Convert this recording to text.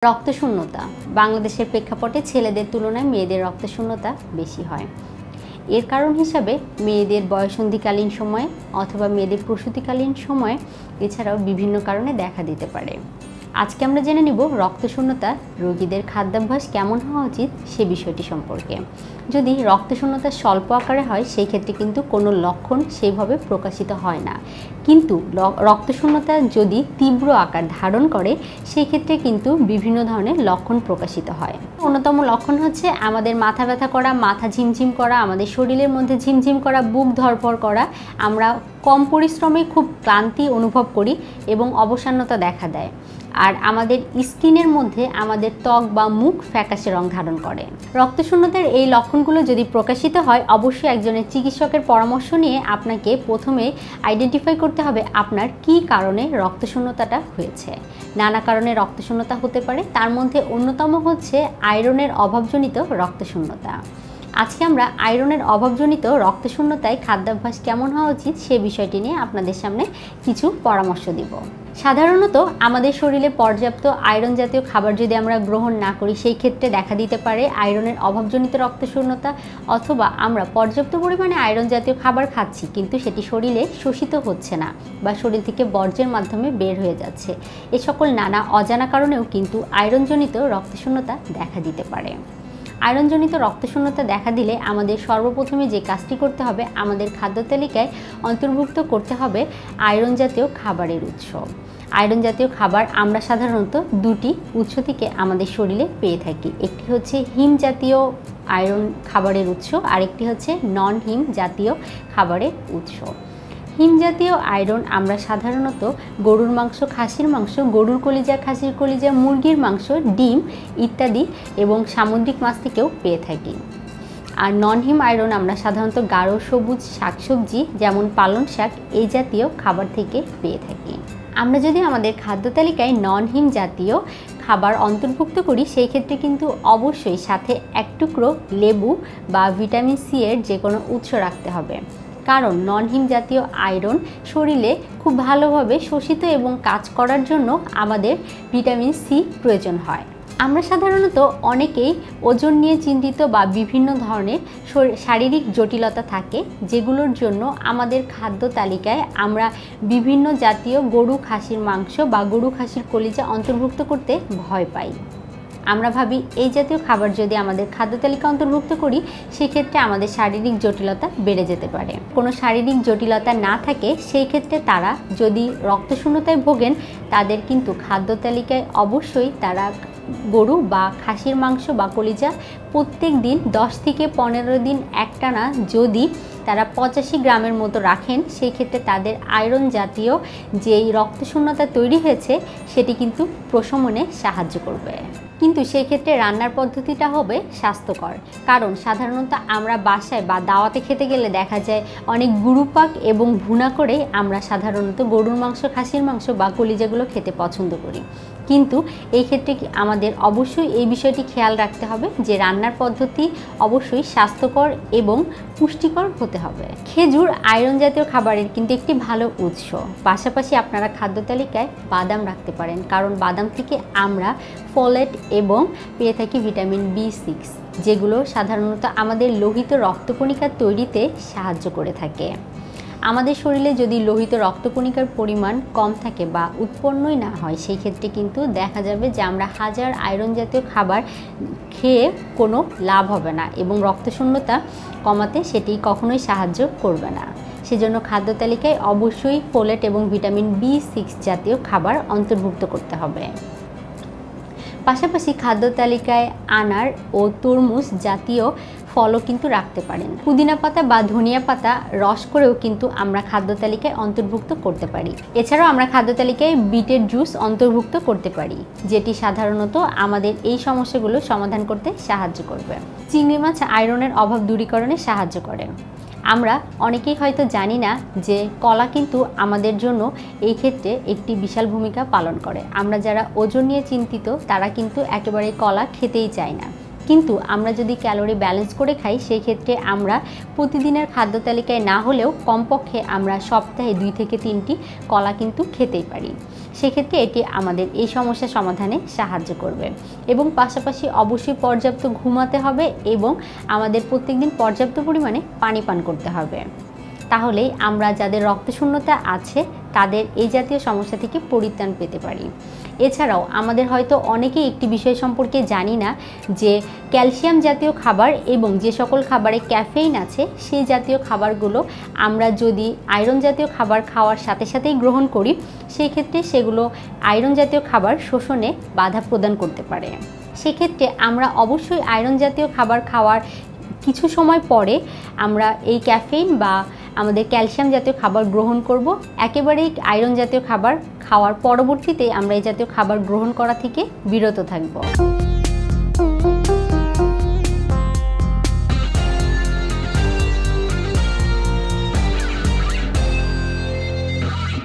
রক্তশূন্যতা বাংলাদেশের প্রেক্ষাপটে ছেলেদের তুলনায় মেয়েদের রক্তশূন্যতা বেশি হয়। এর কারণ হিসাবে মেয়েদের বয়ঃসন্ধিকালীন সময়ে অথবা মেয়েদের প্রসূতিকালীন সময়ে এছাড়াও বিভিন্ন কারণে দেখা দিতে পারে। আজকে আমরা জেনে নিব রক্তশূন্যতা রোগীদের খাদ্যাভ্যাস কেমন হওয়া উচিত সে বিষয়টি সম্পর্কে। যদি রক্তশূন্যতা স্বল্প আকারে হয় সেই ক্ষেত্রে কিন্তু কোনো লক্ষণ সেইভাবে প্রকাশিত হয় না, কিন্তু রক্তশূন্যতা যদি তীব্র আকার ধারণ করে সেই ক্ষেত্রে কিন্তু বিভিন্ন ধরনের লক্ষণ প্রকাশিত হয়। অন্যতম লক্ষণ হচ্ছে আমাদের মাথা ব্যথা করা, মাথা ঝিমঝিম করা, আমাদের শরীরের মধ্যে ঝিমঝিম করা, বুক ধড়ফড় করা, আমরা কম পরিশ্রমে খুব ক্লান্তি অনুভব করি এবং অবসান্যতা দেখা দেয়। আর আমাদের স্কিনের মধ্যে আমাদের ত্বক বা মুখ ফ্যাকাশে রং ধারণ করে। রক্তশূন্যতার এই লক্ষণগুলো যদি প্রকাশিত হয় অবশ্যই একজনের চিকিৎসকের পরামর্শ নিয়ে আপনাকে প্রথমে আইডেন্টিফাই করতে হবে আপনার কী কারণে রক্তশূন্যতাটা হয়েছে। নানা কারণে রক্তশূন্যতা হতে পারে, তার মধ্যে অন্যতম হচ্ছে আয়রনের অভাবজনিত রক্তশূন্যতা। আজকে আমরা আয়রনের অভাবজনিত রক্তশূন্যতায় খাদ্যাভ্যাস কেমন হওয়া উচিত সে বিষয়টি নিয়ে আপনাদের সামনে কিছু পরামর্শ দিব। সাধারণত আমাদের শরীরে পর্যাপ্ত আয়রন জাতীয় খাবার যদি আমরা গ্রহণ না করি সেই ক্ষেত্রে দেখা দিতে পারে আয়রনের অভাবজনিত রক্তশূন্যতা, অথবা আমরা পর্যাপ্ত পরিমাণে আয়রন জাতীয় খাবার খাচ্ছি কিন্তু সেটি শরীরে শোষিত হচ্ছে না বা শরীর থেকে বর্জ্যের মাধ্যমে বের হয়ে যাচ্ছে। এ সকল নানা অজানা কারণেও কিন্তু আয়রনজনিত রক্তশূন্যতা দেখা দিতে পারে। আয়রনজনিত রক্তশূন্যতা দেখা দিলে আমাদের সর্বপ্রথমে যে কাজটি করতে হবে, আমাদের খাদ্য তালিকায় অন্তর্ভুক্ত করতে হবে আয়রন জাতীয় খাবারের উৎস। আয়রন জাতীয় খাবার আমরা সাধারণত দুটি উৎস থেকে আমাদের শরীরে পেয়ে থাকি। একটি হচ্ছে হিম জাতীয় আয়রন খাবারের উৎস, আরেকটি হচ্ছে নন হিম জাতীয় খাবারের উৎস। হিম জাতীয় আয়রন আমরা সাধারণত গরুর মাংস, খাসির মাংস, গরুর কলিজা, খাসির কলিজা, মুরগির মাংস, ডিম ইত্যাদি এবং সামুদ্রিক মাছ থেকেও পেয়ে থাকি। আর নন হিম আয়রন আমরা সাধারণত গাঢ় সবুজ শাকসবজি যেমন পালং শাক এই জাতীয় খাবার থেকে পেয়ে থাকি। আমরা যদি আমাদের খাদ্য তালিকায় নন হিম জাতীয় খাবার অন্তর্ভুক্ত করি সেই ক্ষেত্রে কিন্তু অবশ্যই সাথে এক টুকরো লেবু বা ভিটামিন সি এর যে কোনো উৎস রাখতে হবে, কারণ নন হিম জাতীয় আয়রন শরীরে খুব ভালোভাবে শোষিত এবং কাজ করার জন্য আমাদের ভিটামিন সি প্রয়োজন হয়। আমরা সাধারণত অনেকেই ওজন নিয়ে চিন্তিত বা বিভিন্ন ধরনের শারীরিক জটিলতা থাকে যেগুলোর জন্য আমাদের খাদ্য তালিকায় আমরা বিভিন্ন জাতীয় গরু খাসির মাংস বা গরু খাসির কলিজা অন্তর্ভুক্ত করতে ভয় পাই। আমরা ভাবি এই জাতীয় খাবার যদি আমাদের খাদ্য তালিকা অন্তর্ভুক্ত করি সেক্ষেত্রে আমাদের শারীরিক জটিলতা বেড়ে যেতে পারে। কোনো শারীরিক জটিলতা না থাকে সেই ক্ষেত্রে তারা যদি রক্তশূন্যতায় ভোগেন তাদের কিন্তু খাদ্য তালিকায় অবশ্যই তারা গরু বা খাসির মাংস বা কলিজা প্রত্যেক দিন 10 থেকে 15 দিন একটানা যদি তারা 85 গ্রামের মতো রাখেন সেই ক্ষেত্রে তাদের আয়রন জাতীয় যেই রক্তশূন্যতা তৈরি হয়েছে সেটি কিন্তু প্রশমনে সাহায্য করবে। কিন্তু সেই ক্ষেত্রে রান্নার পদ্ধতিটা হবে স্বাস্থ্যকর, কারণ সাধারণত আমরা বাসায় বা দাওয়াতে খেতে গেলে দেখা যায় অনেক গুরুপাক এবং ভুনা করে আমরা সাধারণত গরুর মাংস, খাসির মাংস বা কলিজাগুলো খেতে পছন্দ করি। কিন্তু এই ক্ষেত্রে আমাদের অবশ্যই এই বিষয়টি খেয়াল রাখতে হবে যে রান্নার পদ্ধতি অবশ্যই স্বাস্থ্যকর এবং পুষ্টিকর হতে হবে। খেজুর আয়রন জাতীয় খাবারের কিন্তু একটি ভালো উৎস। পাশাপাশি আপনারা খাদ্য তালিকায় বাদাম রাখতে পারেন, কারণ বাদাম থেকে আমরা ফোলেট এবং পেয়ে থাকি ভিটামিন B6, যেগুলো সাধারণত আমাদের লোহিত রক্তকণিকা তৈরিতে সাহায্য করে থাকে। আমাদের শরীরে যদি লোহিত রক্তকণিকার পরিমাণ কম থাকে বা উৎপন্নই না হয় সেই ক্ষেত্রে কিন্তু দেখা যাবে যে আমরা হাজার আয়রন জাতীয় খাবার খেয়ে কোনো লাভ হবে না এবং রক্তশূন্যতা কমাতে সেটি কখনোই সাহায্য করবে না। সেজন্য খাদ্য তালিকায় অবশ্যই ফোলেট এবং ভিটামিন B6 জাতীয় খাবার অন্তর্ভুক্ত করতে হবে। পাশাপাশি খাদ্য তালিকায় আনার ও তরমুজ জাতীয় ফলও কিন্তু রাখতে পারেন। পুদিনা পাতা বা ধনিয়া পাতা রস করেও কিন্তু আমরা খাদ্য তালিকায় অন্তর্ভুক্ত করতে পারি। এছাড়াও আমরা খাদ্য তালিকায় বিটের জুস অন্তর্ভুক্ত করতে পারি, যেটি সাধারণত আমাদের এই সমস্যাগুলো সমাধান করতে সাহায্য করবে। চিংড়ি মাছ আয়রনের অভাব দূরীকরণে সাহায্য করে। আমরা অনেকেই হয়তো জানি না যে কলা কিন্তু আমাদের জন্য এই ক্ষেত্রে একটি বিশাল ভূমিকা পালন করে। আমরা যারা ওজন নিয়ে চিন্তিত তারা কিন্তু একেবারে কলা খেতেই চায় না, কিন্তু আমরা যদি ক্যালোরি ব্যালেন্স করে খাই সেই ক্ষেত্রে আমরা প্রতিদিনের খাদ্য তালিকায় না হলেও কমপক্ষে আমরা সপ্তাহে 2 থেকে 3টি কলা কিন্তু খেতেই পারি। সেক্ষেত্রে এটি আমাদের এই সমস্যা সমাধানে সাহায্য করবে। এবং পাশাপাশি অবশ্যই পর্যাপ্ত ঘুমাতে হবে এবং আমাদের প্রত্যেকদিন পর্যাপ্ত পরিমাণে পানি পান করতে হবে। তাহলেই আমরা যাদের রক্তশূন্যতা আছে তাদের এই জাতীয় সমস্যা থেকে পরিত্রাণ পেতে পারি। এছাড়াও আমাদের হয়তো অনেকেই একটি বিষয় সম্পর্কে জানি না যে ক্যালসিয়াম জাতীয় খাবার এবং যে সকল খাবারে ক্যাফেইন আছে সেই জাতীয় খাবারগুলো আমরা যদি আয়রন জাতীয় খাবার খাওয়ার সাথে সাথেই গ্রহণ করি সেই ক্ষেত্রে সেগুলো আয়রন জাতীয় খাবার শোষণে বাধা প্রদান করতে পারে। সেক্ষেত্রে আমরা অবশ্যই আয়রন জাতীয় খাবার খাওয়ার কিছু সময় পরে আমরা এই ক্যাফেইন বা আমাদের ক্যালসিয়াম জাতীয় খাবার গ্রহণ করব। একেবারেই আয়রন জাতীয় খাবার খাওয়ার পরবর্তীতে আমরা এই জাতীয় খাবার গ্রহণ করা থেকে বিরত থাকব।